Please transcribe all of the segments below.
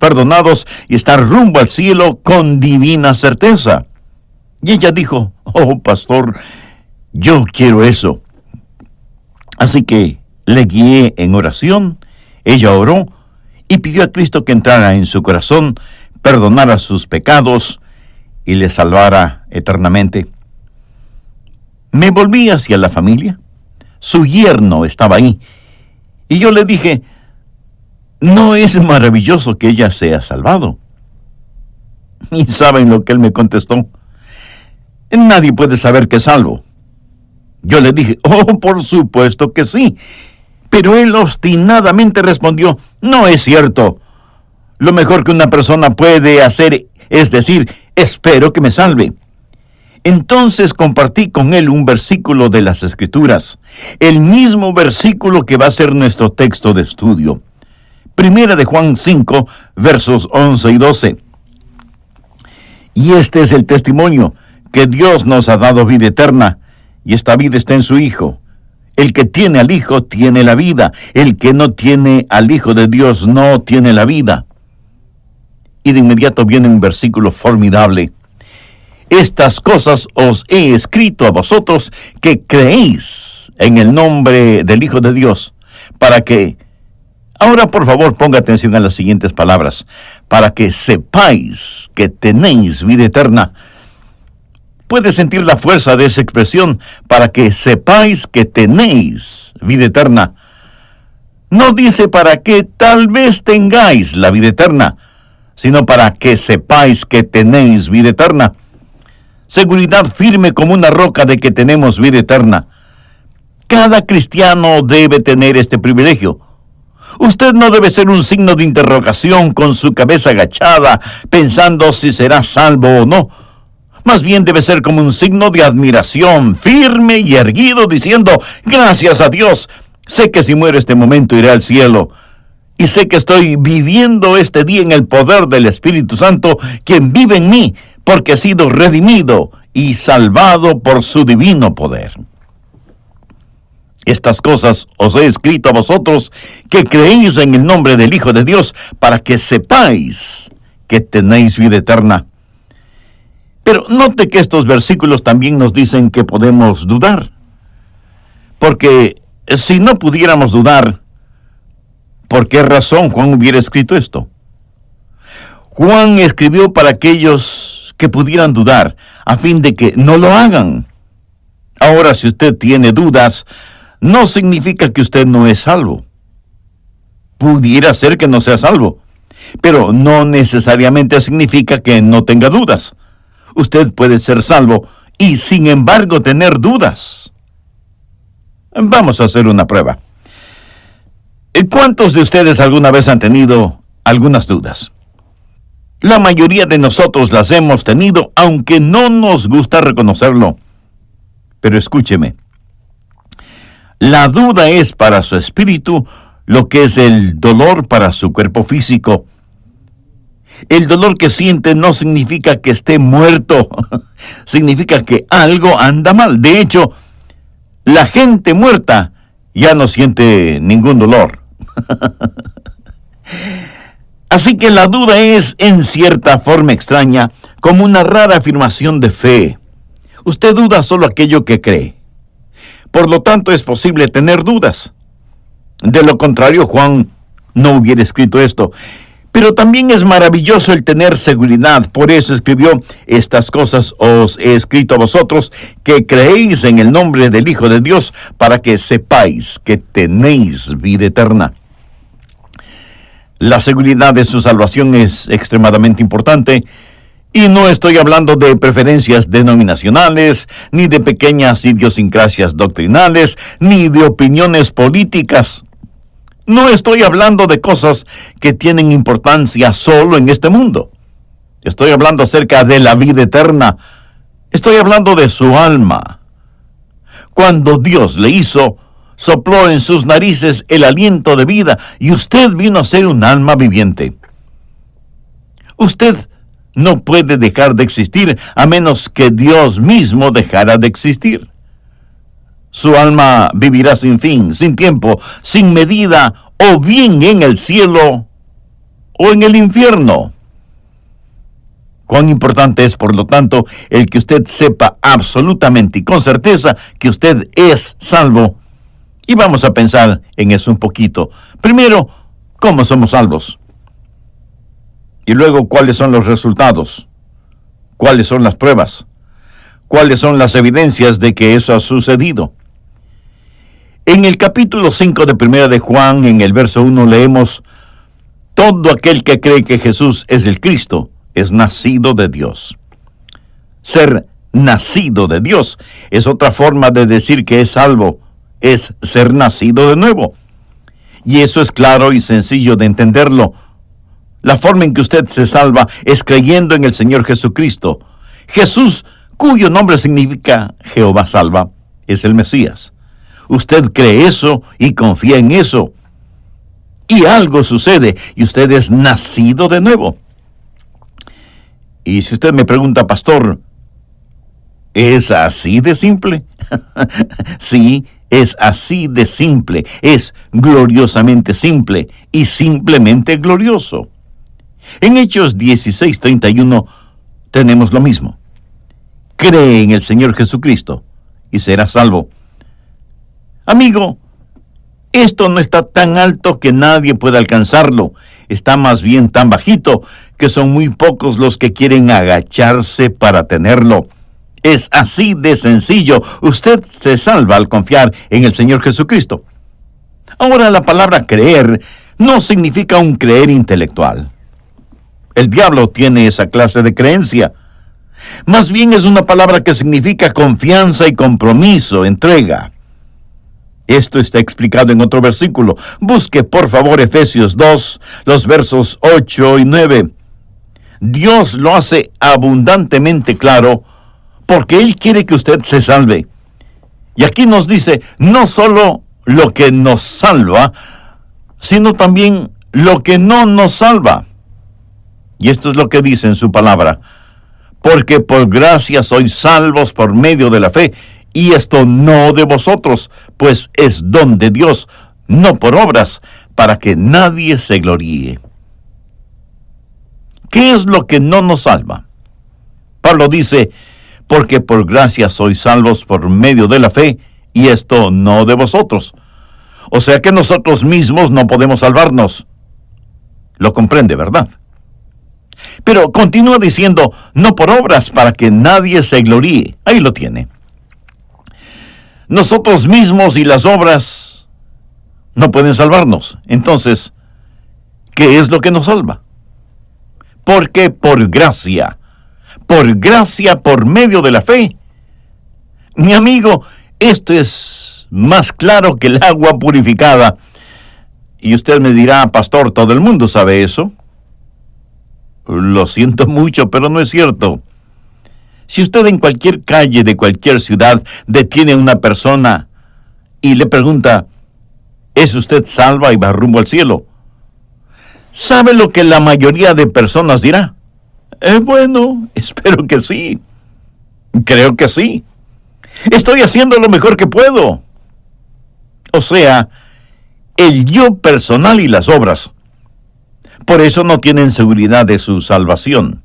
perdonados y estar rumbo al cielo con divina certeza. Y ella dijo, oh, pastor, yo quiero eso. Así que le guié en oración, ella oró y pidió a Cristo que entrara en su corazón, perdonara sus pecados y le salvara eternamente. Me volví hacia la familia. Su yerno estaba ahí. Y yo le dije, ¿no es maravilloso que ella sea salvado? Y ¿saben lo que él me contestó? Nadie puede saber que es salvo. Yo le dije, oh, por supuesto que sí. Pero él obstinadamente respondió, no es cierto. Lo mejor que una persona puede hacer es decir, espero que me salve. Entonces compartí con él un versículo de las Escrituras, el mismo versículo que va a ser nuestro texto de estudio. Primera de Juan 5, versos 11 y 12. Y este es el testimonio, que Dios nos ha dado vida eterna, y esta vida está en su Hijo. El que tiene al Hijo tiene la vida. El que no tiene al Hijo de Dios no tiene la vida. Y de inmediato viene un versículo formidable. Estas cosas os he escrito a vosotros que creéis en el nombre del Hijo de Dios, para que, ahora por favor ponga atención a las siguientes palabras, para que sepáis que tenéis vida eterna. Puede sentir la fuerza de esa expresión, para que sepáis que tenéis vida eterna. No dice para que tal vez tengáis la vida eterna, sino para que sepáis que tenéis vida eterna. Seguridad firme como una roca de que tenemos vida eterna. Cada cristiano debe tener este privilegio. Usted no debe ser un signo de interrogación con su cabeza agachada, pensando si será salvo o no. Más bien debe ser como un signo de admiración, firme y erguido, diciendo, gracias a Dios, sé que si muero este momento iré al cielo. Y sé que estoy viviendo este día en el poder del Espíritu Santo, quien vive en mí, porque he sido redimido y salvado por su divino poder. Estas cosas os he escrito a vosotros que creéis en el nombre del Hijo de Dios, para que sepáis que tenéis vida eterna. Pero note que estos versículos también nos dicen que podemos dudar. Porque si no pudiéramos dudar, ¿por qué razón Juan hubiera escrito esto? Juan escribió para aquellos que pudieran dudar, a fin de que no lo hagan. Ahora, si usted tiene dudas, no significa que usted no es salvo. Pudiera ser que no sea salvo, pero no necesariamente significa que no tenga dudas. Usted puede ser salvo y, sin embargo, tener dudas. Vamos a hacer una prueba. ¿Cuántos de ustedes alguna vez han tenido algunas dudas? La mayoría de nosotros las hemos tenido, aunque no nos gusta reconocerlo. Pero escúcheme. La duda es para su espíritu lo que es el dolor para su cuerpo físico. El dolor que siente no significa que esté muerto. Significa que algo anda mal. De hecho, la gente muerta ya no siente ningún dolor. Así que la duda es, en cierta forma extraña, como una rara afirmación de fe. Usted duda solo aquello que cree. Por lo tanto, es posible tener dudas. De lo contrario, Juan no hubiera escrito esto. Pero también es maravilloso el tener seguridad. Por eso escribió, estas cosas os he escrito a vosotros, que creéis en el nombre del Hijo de Dios, para que sepáis que tenéis vida eterna. La seguridad de su salvación es extremadamente importante, y no estoy hablando de preferencias denominacionales, ni de pequeñas idiosincrasias doctrinales, ni de opiniones políticas. No estoy hablando de cosas que tienen importancia solo en este mundo. Estoy hablando acerca de la vida eterna. Estoy hablando de su alma. Cuando Dios le hizo, sopló en sus narices el aliento de vida y usted vino a ser un alma viviente. Usted no puede dejar de existir a menos que Dios mismo dejara de existir. Su alma vivirá sin fin, sin tiempo, sin medida, o bien en el cielo, o en el infierno. Cuán importante es, por lo tanto, el que usted sepa absolutamente y con certeza que usted es salvo. Y vamos a pensar en eso un poquito. Primero, ¿cómo somos salvos? Y luego, ¿cuáles son los resultados? ¿Cuáles son las pruebas? ¿Cuáles son las evidencias de que eso ha sucedido? En el capítulo 5 de 1 de Juan, en el verso 1, leemos: todo aquel que cree que Jesús es el Cristo es nacido de Dios. Ser nacido de Dios es otra forma de decir que es salvo, es ser nacido de nuevo. Y eso es claro y sencillo de entenderlo. La forma en que usted se salva es creyendo en el Señor Jesucristo. Jesús, cuyo nombre significa Jehová salva, es el Mesías. Usted cree eso y confía en eso. Y algo sucede y usted es nacido de nuevo. Y si usted me pregunta, pastor, ¿es así de simple? Sí, es así de simple. Es gloriosamente simple y simplemente glorioso. En Hechos 16:31 tenemos lo mismo. Cree en el Señor Jesucristo y serás salvo. Amigo, esto no está tan alto que nadie pueda alcanzarlo. Está más bien tan bajito que son muy pocos los que quieren agacharse para tenerlo. Es así de sencillo. Usted se salva al confiar en el Señor Jesucristo. Ahora, la palabra creer no significa un creer intelectual. El diablo tiene esa clase de creencia. Más bien es una palabra que significa confianza y compromiso, entrega. Esto está explicado en otro versículo. Busque, por favor, Efesios 2, los versos 8 y 9. Dios lo hace abundantemente claro porque Él quiere que usted se salve. Y aquí nos dice no solo lo que nos salva, sino también lo que no nos salva. Y esto es lo que dice en su palabra: porque por gracia sois salvos por medio de la fe, y esto no de vosotros, pues es don de Dios, no por obras, para que nadie se gloríe. ¿Qué es lo que no nos salva? Pablo dice: porque por gracia sois salvos por medio de la fe, y esto no de vosotros. O sea que nosotros mismos no podemos salvarnos. Lo comprende, ¿verdad? Pero continúa diciendo, no por obras, para que nadie se gloríe. Ahí lo tiene. Nosotros mismos y las obras no pueden salvarnos. Entonces, ¿qué es lo que nos salva? Porque por gracia por medio de la fe. Mi amigo, esto es más claro que el agua purificada. Y usted me dirá, pastor, ¿todo el mundo sabe eso? Lo siento mucho, pero no es cierto. Si usted en cualquier calle de cualquier ciudad detiene a una persona y le pregunta, ¿es usted salva y va rumbo al cielo?, ¿sabe lo que la mayoría de personas dirá? Bueno, espero que sí. Creo que sí. Estoy haciendo lo mejor que puedo. O sea, el yo personal y las obras. Por eso no tienen seguridad de su salvación.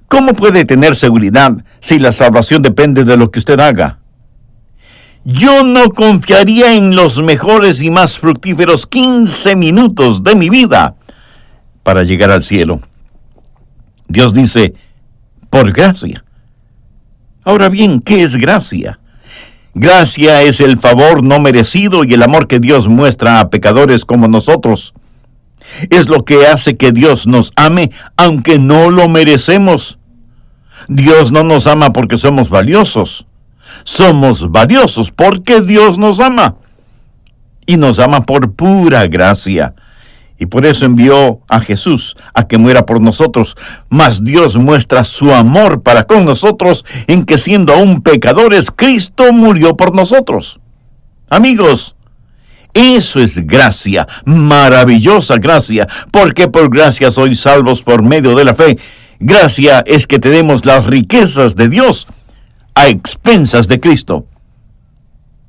¿Cómo puede tener seguridad si la salvación depende de lo que usted haga? Yo no confiaría en los mejores y más fructíferos 15 minutos de mi vida para llegar al cielo. Dios dice, por gracia. Ahora bien, ¿qué es gracia? Gracia es el favor no merecido y el amor que Dios muestra a pecadores como nosotros. Es lo que hace que Dios nos ame, aunque no lo merecemos. Dios no nos ama porque somos valiosos. Somos valiosos porque Dios nos ama. Y nos ama por pura gracia. Y por eso envió a Jesús a que muera por nosotros. Mas Dios muestra su amor para con nosotros en que, siendo aún pecadores, Cristo murió por nosotros. Amigos, eso es gracia, maravillosa gracia, porque por gracia sois salvos por medio de la fe. Gracia es que tenemos las riquezas de Dios a expensas de Cristo.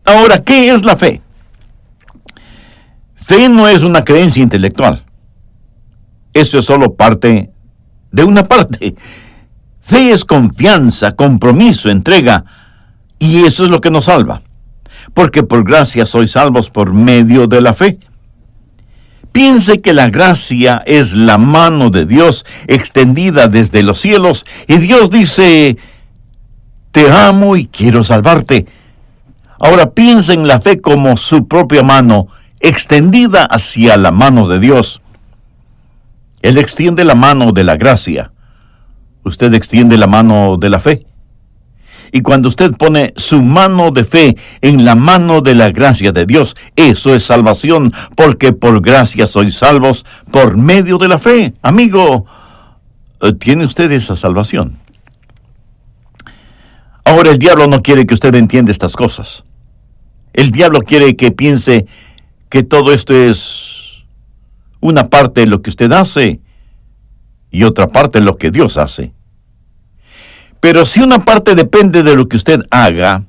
Ahora, ¿qué es la fe? Fe no es una creencia intelectual. eso es solo parte de una parte. Fe es confianza, compromiso, entrega, y eso es lo que nos salva. Porque por gracia sois salvos por medio de la fe. Piense que la gracia es la mano de Dios extendida desde los cielos, y Dios dice: te amo y quiero salvarte. Ahora piense en la fe como su propia mano extendida hacia la mano de Dios. Él extiende la mano de la gracia. Usted extiende la mano de la fe. Y cuando usted pone su mano de fe en la mano de la gracia de Dios, eso es salvación, porque por gracia sois salvos por medio de la fe. Amigo, ¿tiene usted esa salvación? Ahora, el diablo no quiere que usted entienda estas cosas. El diablo quiere que piense que todo esto es una parte de lo que usted hace y otra parte de lo que Dios hace. Pero si una parte depende de lo que usted haga,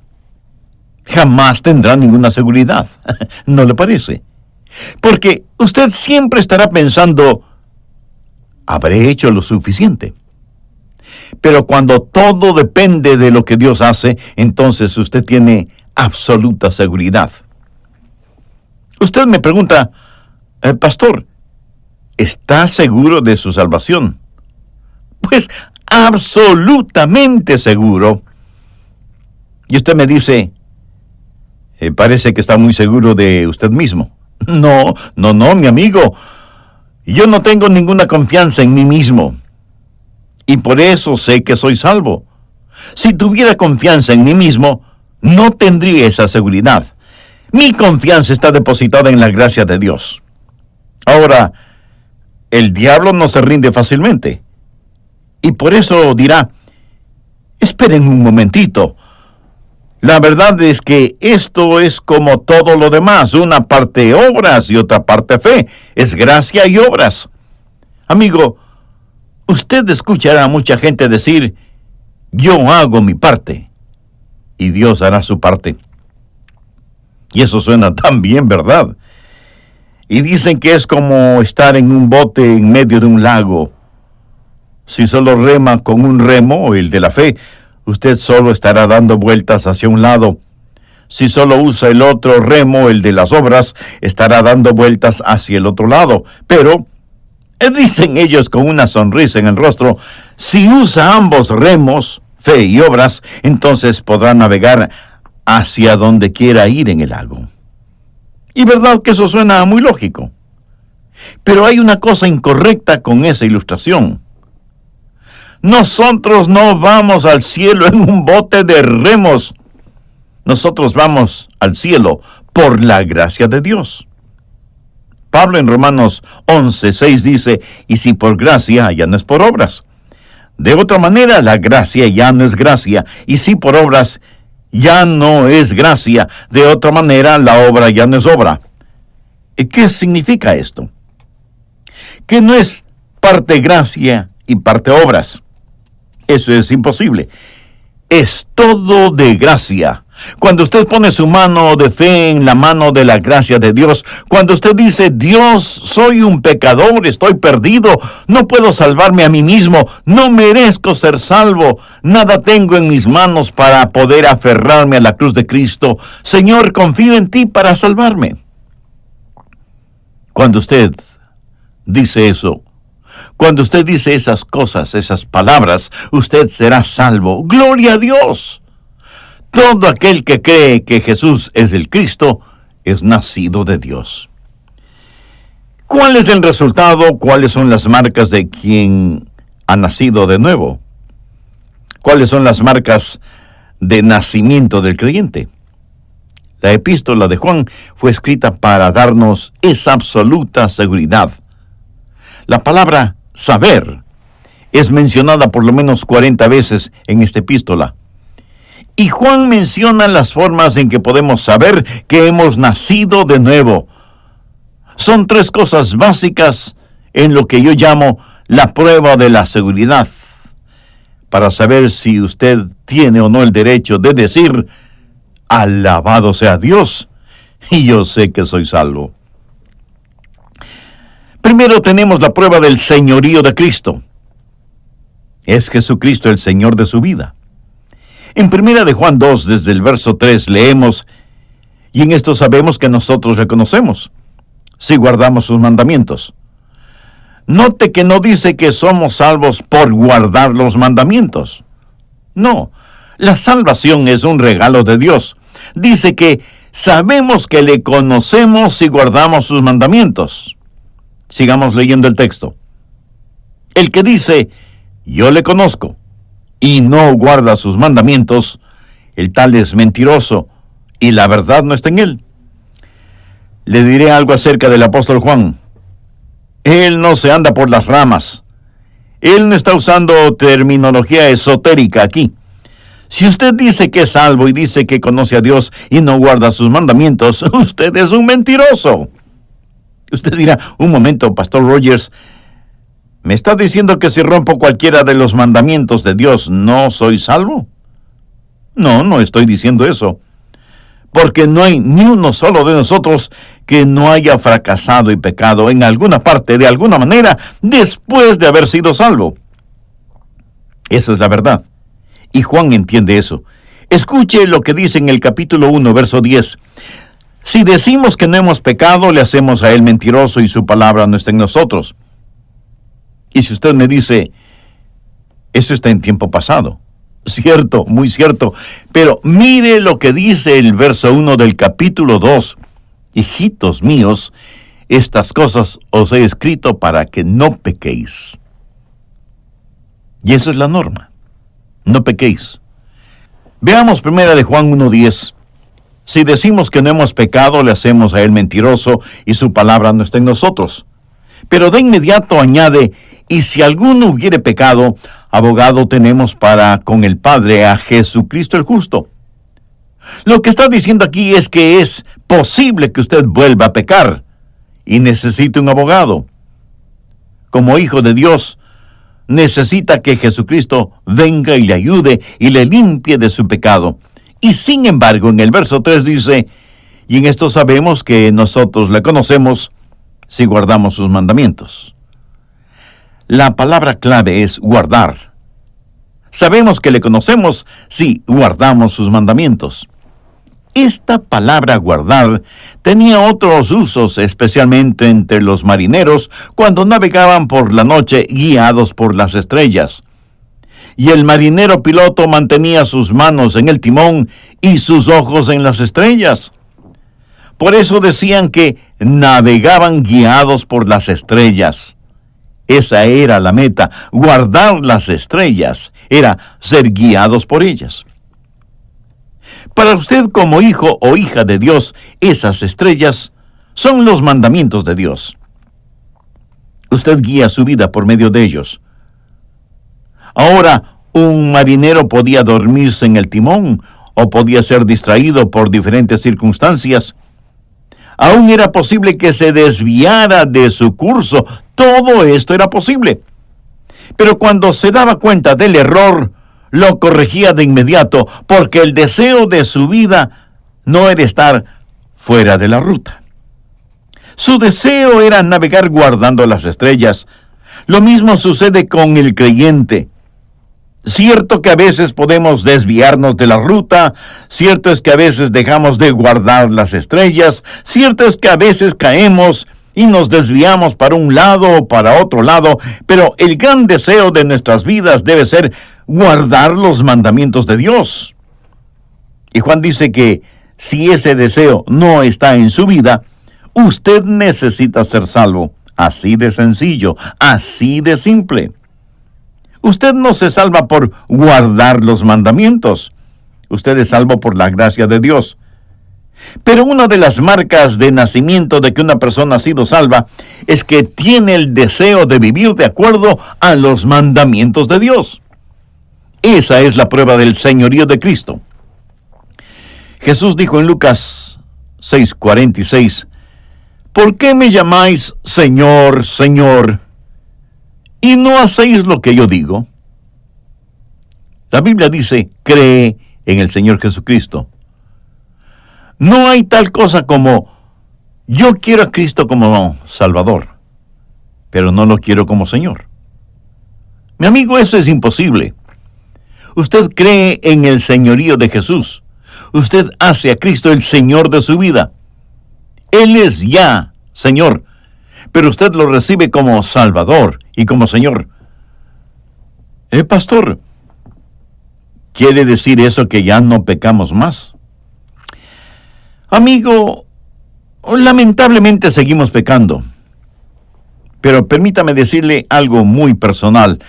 jamás tendrá ninguna seguridad. ¿No le parece? Porque usted siempre estará pensando: ¿habré hecho lo suficiente? Pero cuando todo depende de lo que Dios hace, entonces usted tiene absoluta seguridad. Usted me pregunta: pastor, ¿está seguro de su salvación? Pues absolutamente seguro. Y usted me dice: parece que está muy seguro de usted mismo. No, mi amigo. Yo no tengo ninguna confianza en mí mismo. Y por eso sé que soy salvo. Si tuviera confianza en mí mismo, no tendría esa seguridad. Mi confianza está depositada en la gracia de Dios. Ahora, el diablo no se rinde fácilmente. Y por eso dirá: esperen un momentito. La verdad es que esto es como todo lo demás, una parte obras y otra parte fe. Es gracia y obras. Amigo, usted escuchará a mucha gente decir: yo hago mi parte y Dios hará su parte. Y eso suena tan bien, ¿verdad? Y dicen que es como estar en un bote en medio de un lago. Si solo rema con un remo, el de la fe, usted solo estará dando vueltas hacia un lado. Si solo usa el otro remo, el de las obras, estará dando vueltas hacia el otro lado. Pero, dicen ellos con una sonrisa en el rostro, si usa ambos remos, fe y obras, entonces podrá navegar hacia donde quiera ir en el lago. Y verdad que eso suena muy lógico. Pero hay una cosa incorrecta con esa ilustración. Nosotros no vamos al cielo en un bote de remos. Nosotros vamos al cielo por la gracia de Dios. Pablo en Romanos 11:6 dice: y si por gracia, ya no es por obras. De otra manera, la gracia ya no es gracia, y si por obras, ya no es gracia. De otra manera, la obra ya no es obra. ¿Qué significa esto? Que no es parte gracia y parte obras. Eso es imposible. Es todo de gracia. Cuando usted pone su mano de fe en la mano de la gracia de Dios, cuando usted dice: Dios, soy un pecador, estoy perdido, no puedo salvarme a mí mismo, no merezco ser salvo, nada tengo en mis manos para poder aferrarme a la cruz de Cristo. Señor, confío en ti para salvarme. Cuando usted dice eso, cuando usted dice esas cosas, esas palabras, usted será salvo. ¡Gloria a Dios! Todo aquel que cree que Jesús es el Cristo es nacido de Dios. ¿Cuál es el resultado? ¿Cuáles son las marcas de quien ha nacido de nuevo? ¿Cuáles son las marcas de nacimiento del creyente? La epístola de Juan fue escrita para darnos esa absoluta seguridad. La palabra saber es mencionada por lo menos 40 veces en esta epístola. Y Juan menciona las formas en que podemos saber que hemos nacido de nuevo. Son 3 cosas básicas en lo que yo llamo la prueba de la seguridad, para saber si usted tiene o no el derecho de decir: alabado sea Dios, y yo sé que soy salvo. Primero tenemos la prueba del señorío de Cristo. Es Jesucristo el Señor de su vida. En 1 de Juan 2, desde el verso 3, leemos: y en esto sabemos que nosotros le conocemos, si guardamos sus mandamientos. Note que no dice que somos salvos por guardar los mandamientos. No, la salvación es un regalo de Dios. Dice que sabemos que le conocemos si guardamos sus mandamientos. Sigamos leyendo el texto. El que dice, yo le conozco, y no guarda sus mandamientos, el tal es mentiroso, y la verdad no está en él. Le diré algo acerca del apóstol Juan. Él no se anda por las ramas. Él no está usando terminología esotérica aquí. Si usted dice que es salvo y dice que conoce a Dios y no guarda sus mandamientos, usted es un mentiroso. Usted dirá, un momento, Pastor Rogers, ¿me está diciendo que si rompo cualquiera de los mandamientos de Dios no soy salvo? No, no estoy diciendo eso. Porque no hay ni uno solo de nosotros que no haya fracasado y pecado en alguna parte, de alguna manera, después de haber sido salvo. Esa es la verdad. Y Juan entiende eso. Escuche lo que dice en el capítulo 1, verso 10. Si decimos que no hemos pecado, le hacemos a él mentiroso y su palabra no está en nosotros. Y si usted me dice, eso está en tiempo pasado. Cierto, muy cierto. Pero mire lo que dice el verso 1 del capítulo 2. Hijitos míos, estas cosas os he escrito para que no pequéis. Y esa es la norma. No pequéis. Veamos 1 de Juan 1:10. Si decimos que no hemos pecado, le hacemos a él mentiroso y su palabra no está en nosotros. Pero de inmediato añade, y si alguno hubiere pecado, abogado tenemos para con el Padre, a Jesucristo el justo. Lo que está diciendo aquí es que es posible que usted vuelva a pecar y necesite un abogado. Como hijo de Dios, necesita que Jesucristo venga y le ayude y le limpie de su pecado. Y sin embargo, en el verso 3 dice, y en esto sabemos que nosotros le conocemos si guardamos sus mandamientos. La palabra clave es guardar. Sabemos que le conocemos si guardamos sus mandamientos. Esta palabra guardar tenía otros usos, especialmente entre los marineros, cuando navegaban por la noche guiados por las estrellas. Y el marinero piloto mantenía sus manos en el timón y sus ojos en las estrellas. Por eso decían que navegaban guiados por las estrellas. Esa era la meta, guardar las estrellas, era ser guiados por ellas. Para usted como hijo o hija de Dios, esas estrellas son los mandamientos de Dios. Usted guía su vida por medio de ellos. Ahora, un marinero podía dormirse en el timón o podía ser distraído por diferentes circunstancias. Aún era posible que se desviara de su curso. Todo esto era posible. Pero cuando se daba cuenta del error, lo corregía de inmediato, porque el deseo de su vida no era estar fuera de la ruta. Su deseo era navegar guardando las estrellas. Lo mismo sucede con el creyente. Cierto que a veces podemos desviarnos de la ruta, cierto es que a veces dejamos de guardar las estrellas, cierto es que a veces caemos y nos desviamos para un lado o para otro lado, pero el gran deseo de nuestras vidas debe ser guardar los mandamientos de Dios. Y Juan dice que si ese deseo no está en su vida, usted necesita ser salvo. Así de sencillo, así de simple. Usted no se salva por guardar los mandamientos. Usted es salvo por la gracia de Dios. Pero una de las marcas de nacimiento de que una persona ha sido salva es que tiene el deseo de vivir de acuerdo a los mandamientos de Dios. Esa es la prueba del señorío de Cristo. Jesús dijo en Lucas 6:46, ¿por qué me llamáis Señor, Señor, y no hacéis lo que yo digo? La Biblia dice, cree en el Señor Jesucristo. No hay tal cosa como, yo quiero a Cristo como Salvador. pero no lo quiero como Señor. Mi amigo, eso es imposible. Usted cree en el señorío de Jesús. Usted hace a Cristo el Señor de su vida. Él es ya Señor, pero usted lo recibe como Salvador y como Señor. Pastor, ¿quiere decir eso que ya no pecamos más? Amigo, lamentablemente seguimos pecando. Pero permítame decirle algo muy personal.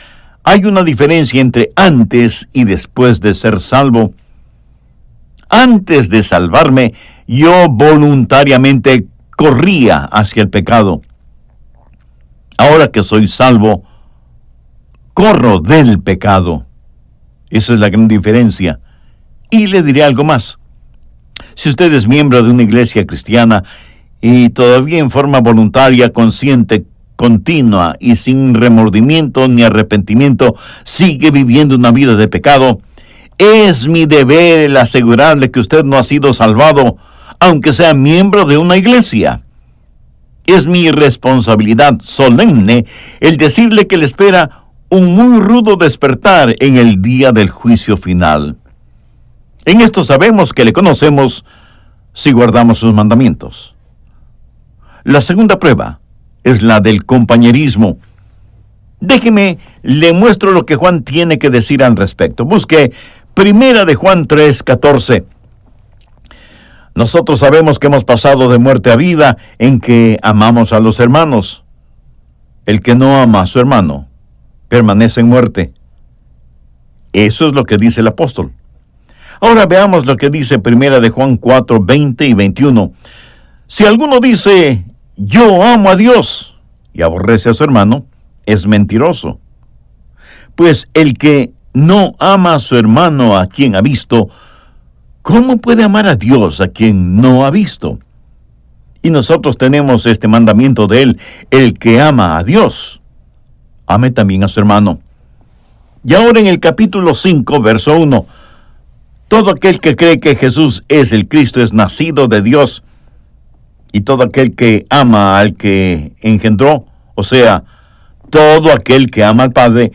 Hay una diferencia entre antes y después de ser salvo. Antes de salvarme, yo voluntariamente corría hacia el pecado. Ahora que soy salvo, corro del pecado. Esa es la gran diferencia. Y le diré algo más. Si usted es miembro de una iglesia cristiana y todavía en forma voluntaria, consciente, continua y sin remordimiento ni arrepentimiento sigue viviendo una vida de pecado, es mi deber el asegurarle que usted no ha sido salvado, aunque sea miembro de una iglesia. Es mi responsabilidad solemne el decirle que le espera un muy rudo despertar en el día del juicio final. En esto sabemos que le conocemos si guardamos sus mandamientos. La segunda prueba es la del compañerismo. Déjeme, le muestro lo que Juan tiene que decir al respecto. Busque Primera de Juan 3:14. Nosotros sabemos que hemos pasado de muerte a vida en que amamos a los hermanos. El que no ama a su hermano permanece en muerte. Eso es lo que dice el apóstol. Ahora veamos lo que dice Primera de Juan 4:20 y 21. Si alguno dice, yo amo a Dios, y aborrece a su hermano, es mentiroso. Pues el que no ama a su hermano a quien ha visto, ¿cómo puede amar a Dios a quien no ha visto? Y nosotros tenemos este mandamiento de él: el que ama a Dios, ame también a su hermano. Y ahora en el capítulo 5, verso 1, todo aquel que cree que Jesús es el Cristo es nacido de Dios, y todo aquel que ama al que engendró, o sea, todo aquel que ama al Padre,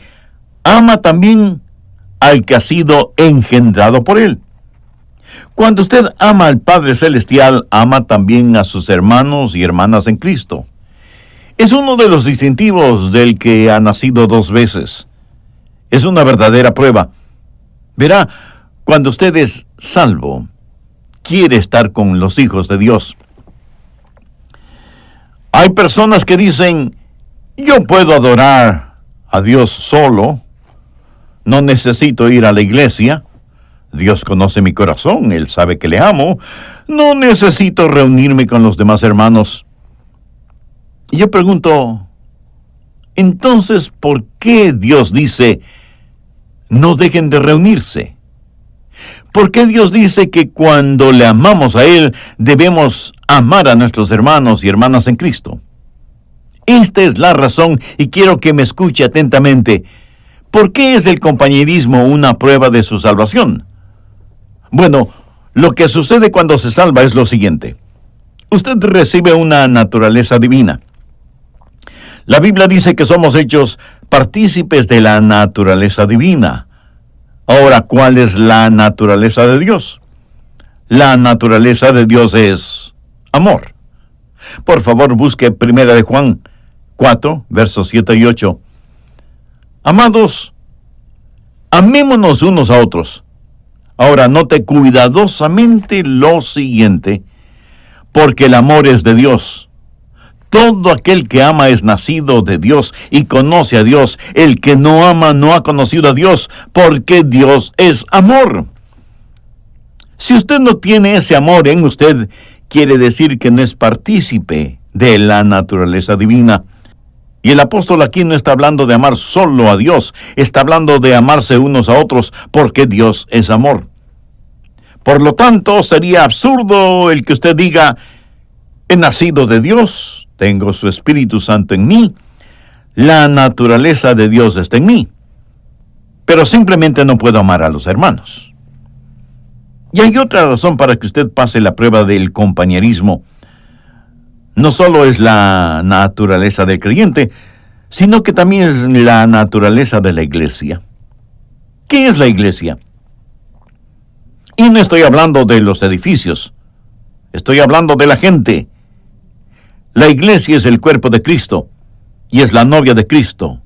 ama también al que ha sido engendrado por él. Cuando usted ama al Padre Celestial, ama también a sus hermanos y hermanas en Cristo. Es uno de los distintivos del que ha nacido dos veces. Es una verdadera prueba. Verá, cuando usted es salvo, quiere estar con los hijos de Dios. Hay personas que dicen, yo puedo adorar a Dios solo, no necesito ir a la iglesia, Dios conoce mi corazón, Él sabe que le amo, no necesito reunirme con los demás hermanos. Y yo pregunto, entonces, ¿por qué Dios dice, no dejen de reunirse? ¿Por qué Dios dice que cuando le amamos a Él, debemos amar a nuestros hermanos y hermanas en Cristo? Esta es la razón, y quiero que me escuche atentamente. ¿Por qué es el compañerismo una prueba de su salvación? Bueno, lo que sucede cuando se salva es lo siguiente. Usted recibe una naturaleza divina. La Biblia dice que somos hechos partícipes de la naturaleza divina. Ahora, ¿cuál es la naturaleza de Dios? La naturaleza de Dios es amor. Por favor, busque Primera de Juan 4, versos 7 y 8. Amados, amémonos unos a otros. Ahora, note cuidadosamente lo siguiente, porque el amor es de Dios. Todo aquel que ama es nacido de Dios y conoce a Dios. El que no ama no ha conocido a Dios, porque Dios es amor. Si usted no tiene ese amor en usted, quiere decir que no es partícipe de la naturaleza divina. Y el apóstol aquí no está hablando de amar solo a Dios, está hablando de amarse unos a otros, porque Dios es amor. Por lo tanto, sería absurdo el que usted diga, he nacido de Dios, tengo su Espíritu Santo en mí, la naturaleza de Dios está en mí, pero simplemente no puedo amar a los hermanos. Y hay otra razón para que usted pase la prueba del compañerismo. No solo es la naturaleza del creyente, sino que también es la naturaleza de la iglesia. ¿Qué es la iglesia? Y no estoy hablando de los edificios, estoy hablando de la gente. La iglesia es el cuerpo de Cristo y es la novia de Cristo.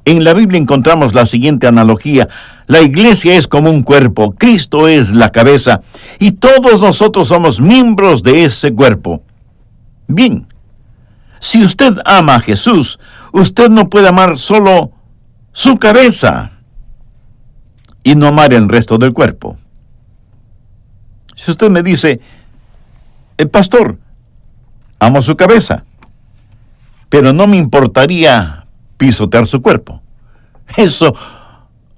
En la Biblia encontramos la siguiente analogía: la iglesia es como un cuerpo, Cristo es la cabeza y todos nosotros somos miembros de ese cuerpo. Bien, si usted ama a Jesús, usted no puede amar solo su cabeza y no amar el resto del cuerpo. Si usted me dice, pastor, amo su cabeza, pero no me importaría pisotear su cuerpo, eso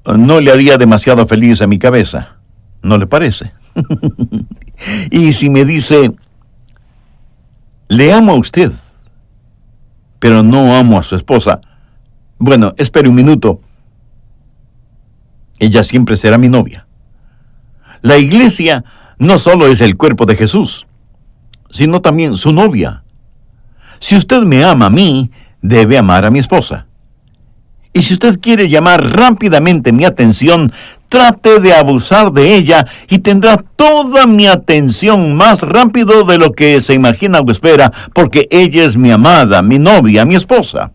no le haría demasiado feliz a mi cabeza, ¿no le parece? Y si me dice, le amo a usted, pero no amo a su esposa, bueno, espere un minuto, ella siempre será mi novia. La iglesia no solo es el cuerpo de Jesús, sino también su novia. Si usted me ama a mí, debe amar a mi esposa. Y si usted quiere llamar rápidamente mi atención, trate de abusar de ella y tendrá toda mi atención más rápido de lo que se imagina o espera, porque ella es mi amada, mi novia, mi esposa.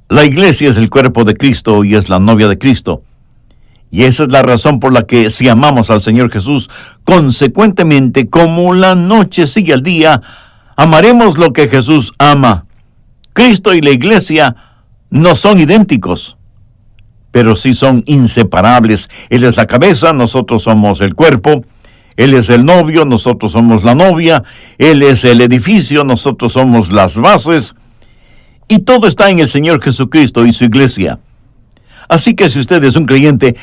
La iglesia es el cuerpo de Cristo y es la novia de Cristo. Y esa es la razón por la que, si amamos al Señor Jesús, consecuentemente, como la noche sigue al día, amaremos lo que Jesús ama. Cristo y la iglesia no son idénticos, pero sí son inseparables. Él es la cabeza, nosotros somos el cuerpo. Él es el novio, nosotros somos la novia. Él es el edificio, nosotros somos las bases. Y todo está en el Señor Jesucristo y su iglesia. Así que si usted es un creyente,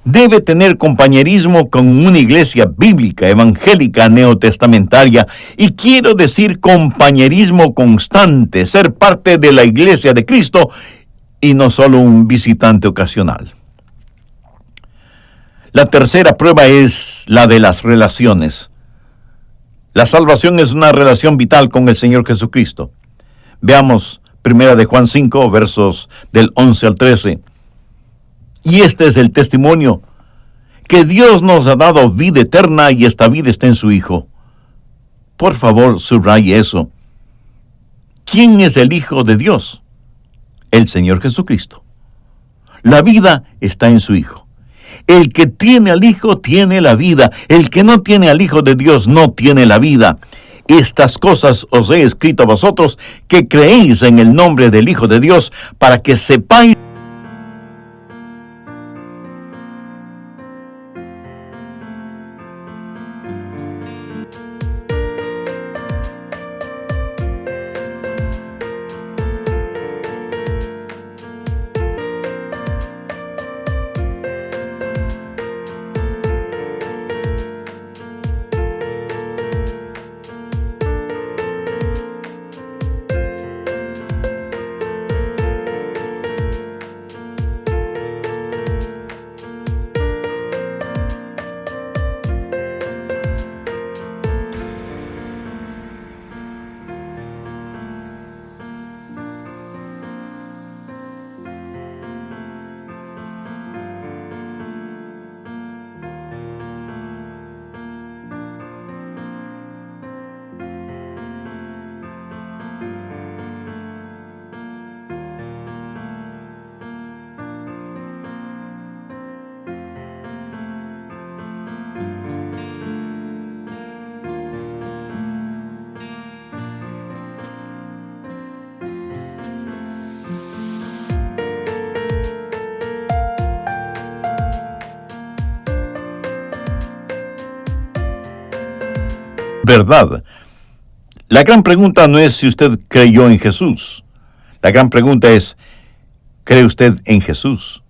debe tener compañerismo con una iglesia bíblica, evangélica, neotestamentaria. Y quiero decir compañerismo constante, ser parte de la iglesia de Cristo y no solo un visitante ocasional. La tercera prueba es la de las relaciones. La salvación es una relación vital con el Señor Jesucristo. Veamos 1 de Juan 5, versos del 11 al 13. Y este es el testimonio, que Dios nos ha dado vida eterna y esta vida está en su Hijo. Por favor, subraye eso. ¿Quién es el Hijo de Dios? El Señor Jesucristo. La vida está en su Hijo. El que tiene al Hijo tiene la vida. El que no tiene al Hijo de Dios no tiene la vida. Estas cosas os he escrito a vosotros que creéis en el nombre del Hijo de Dios, para que sepáis verdad. La gran pregunta no es si usted creyó en Jesús. La gran pregunta es, ¿cree usted en Jesús?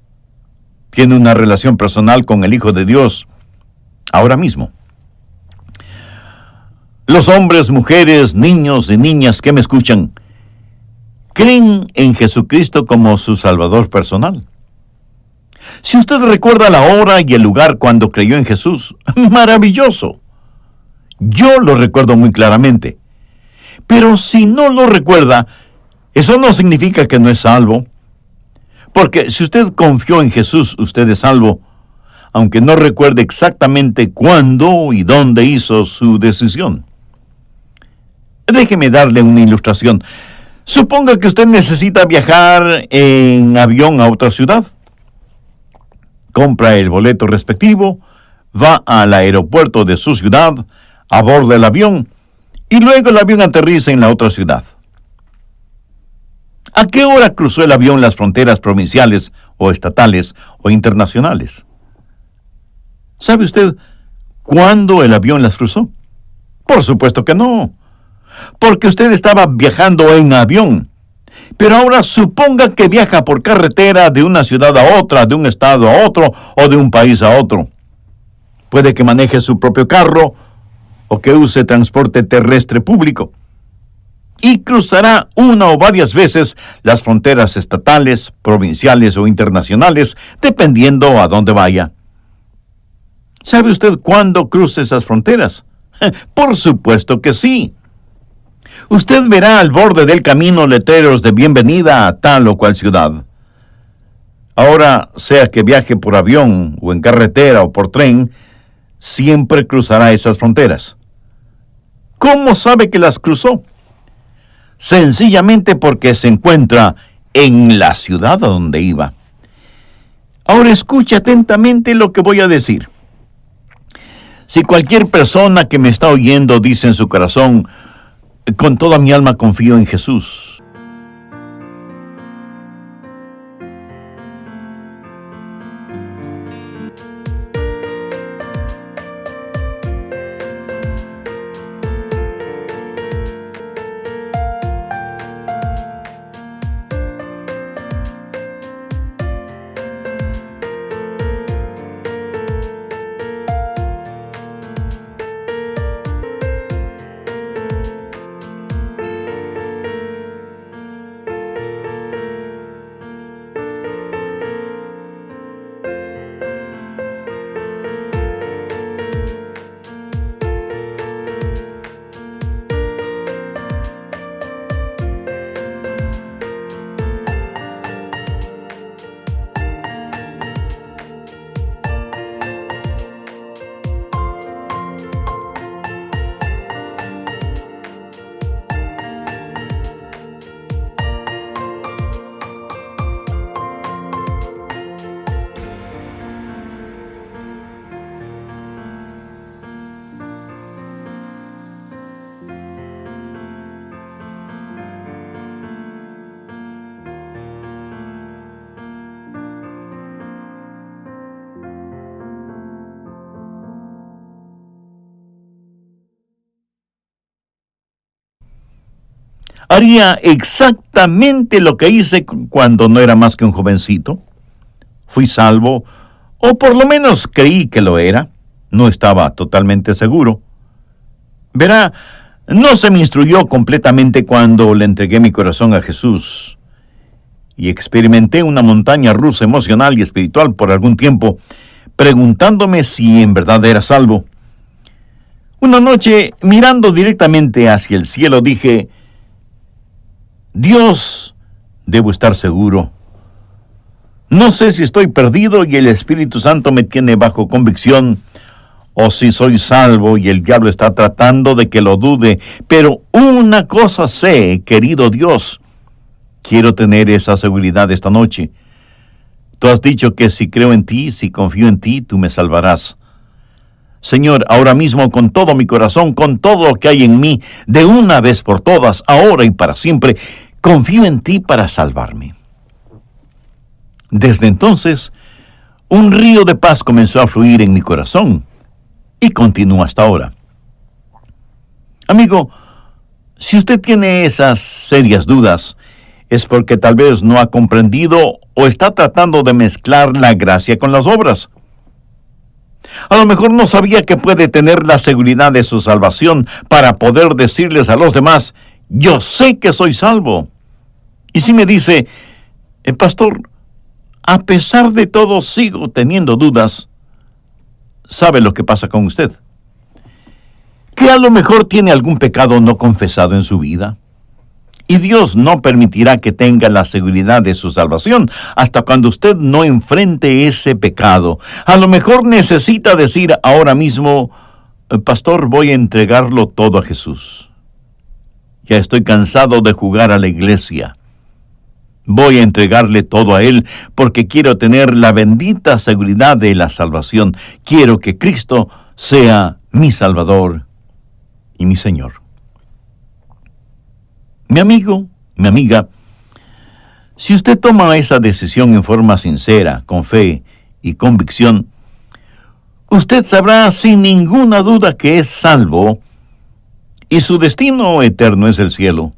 ¿Tiene una relación personal con el Hijo de Dios ahora mismo? Los hombres, mujeres, niños y niñas que me escuchan, ¿creen en Jesucristo como su Salvador personal? Si usted recuerda la hora y el lugar cuando creyó en Jesús, maravilloso. Yo lo recuerdo muy claramente. Pero si no lo recuerda, Eso no significa que no es salvo, porque si usted confió en Jesús, usted es salvo, aunque no recuerde exactamente cuándo y dónde hizo su decisión. Déjeme darle una ilustración. Suponga que usted necesita viajar en avión a otra ciudad. Compra el boleto respectivo, va al aeropuerto de su ciudad, aborda el avión y luego el avión aterriza en la otra ciudad. ¿A qué hora cruzó el avión las fronteras provinciales o estatales o internacionales? ¿Sabe usted cuándo el avión las cruzó? Por supuesto que no, porque usted estaba viajando en avión. Pero ahora suponga que viaja por carretera de una ciudad a otra, de un estado a otro o de un país a otro. Puede que maneje su propio carro o que use transporte terrestre público. Y cruzará una o varias veces las fronteras estatales, provinciales o internacionales, dependiendo a dónde vaya. ¿Sabe usted cuándo cruza esas fronteras? Por supuesto que sí. Usted verá al borde del camino letreros de bienvenida a tal o cual ciudad. Ahora, sea que viaje por avión o en carretera o por tren, siempre cruzará esas fronteras. ¿Cómo sabe que las cruzó? Sencillamente porque se encuentra en la ciudad a donde iba. Ahora escuche atentamente lo que voy a decir. Si cualquier persona que me está oyendo dice en su corazón, con toda mi alma confío en Jesús, haría exactamente lo que hice cuando no era más que un jovencito. Fui salvo, o por lo menos creí que lo era. No estaba totalmente seguro. Verá, no se me instruyó completamente cuando le entregué mi corazón a Jesús. Y experimenté una montaña rusa emocional y espiritual por algún tiempo, preguntándome si en verdad era salvo. Una noche, mirando directamente hacia el cielo, dije, Dios, debo estar seguro. No sé si estoy perdido y el Espíritu Santo me tiene bajo convicción, o si soy salvo y el diablo está tratando de que lo dude. Pero una cosa sé, querido Dios, quiero tener esa seguridad esta noche. Tú has dicho que si creo en ti, si confío en ti, tú me salvarás. Señor, ahora mismo con todo mi corazón, con todo lo que hay en mí, de una vez por todas, ahora y para siempre, confío en ti para salvarme. Desde entonces, un río de paz comenzó a fluir en mi corazón y continúa hasta ahora. Amigo, si usted tiene esas serias dudas, es porque tal vez no ha comprendido o está tratando de mezclar la gracia con las obras. A lo mejor no sabía que puede tener la seguridad de su salvación para poder decirles a los demás, yo sé que soy salvo. Y si me dice, pastor, a pesar de todo sigo teniendo dudas, ¿sabe lo que pasa con usted? Que a lo mejor tiene algún pecado no confesado en su vida. Y Dios no permitirá que tenga la seguridad de su salvación hasta cuando usted no enfrente ese pecado. A lo mejor necesita decir ahora mismo: pastor, voy a entregarlo todo a Jesús. Ya estoy cansado de jugar a la iglesia. Voy a entregarle todo a Él porque quiero tener la bendita seguridad de la salvación. Quiero que Cristo sea mi Salvador y mi Señor. Mi amigo, mi amiga, si usted toma esa decisión en forma sincera, con fe y convicción, usted sabrá sin ninguna duda que es salvo y su destino eterno es el cielo.